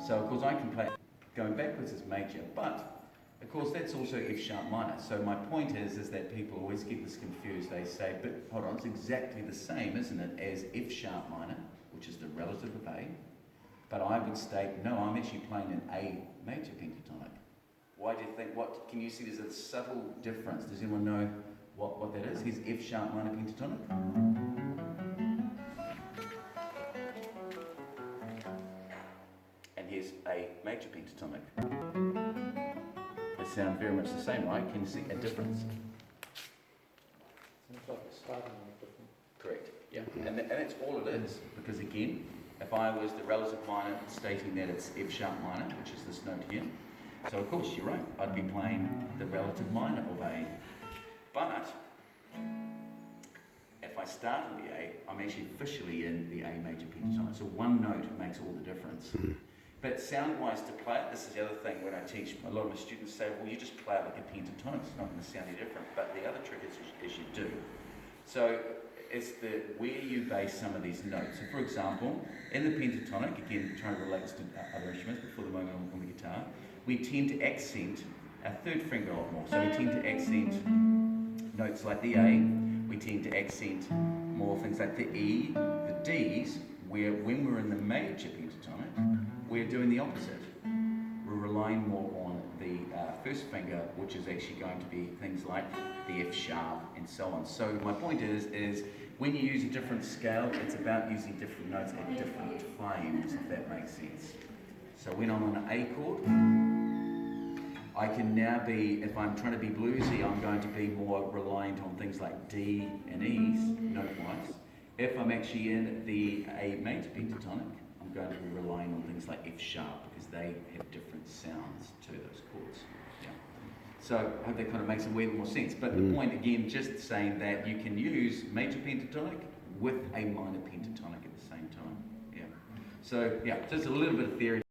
So of course I can play, going backwards is major, but of course that's also F sharp minor. So my point is that people always get this confused. They say, but hold on, it's exactly the same, isn't it, as F sharp minor, which is the relative of A. But I would state, no, I'm actually playing an A major pentatonic. Why do you think, can you see there's a subtle difference? Does anyone know what that is? Here's F sharp minor pentatonic. And here's A major pentatonic. They sound very much the same, right? Can you see a difference? Seems like it's starting on a different. Correct, yeah. And that's all it is, because again, if I was the relative minor stating that it's F sharp minor, which is this note here, so of course you're right, I'd be playing the relative minor of A. But if I start in the A, I'm actually officially in the A major pentatonic. So one note makes all the difference. But sound-wise to play it, this is the other thing when I teach, a lot of my students say, well, you just play it like a pentatonic, it's not going to sound any different. But the other trick is you do. So it's where you base some of these notes. So for example, in the pentatonic, again, trying to relate this to other instruments, but for the moment on the guitar, we tend to accent our third finger a lot more. So we tend to accent notes like the A, we tend to accent more things like the E, the Ds, where when we're in the major pentatonic, we're doing the opposite. We're relying more on the first finger, which is actually going to be things like the F sharp and so on. So my point is when you use a different scale, it's about using different notes at different times, if that makes sense. So when I'm on an A chord, I can now be, if I'm trying to be bluesy, I'm going to be more reliant on things like D and E's, note-wise. If I'm actually in the A major pentatonic, I'm going to be relying on things like F sharp because they have different sounds to those chords. Yeah. So I hope that kind of makes a wee bit more sense. But the point again, just saying that you can use major pentatonic with a minor pentatonic at the same time. Yeah. So yeah, just a little bit of theory.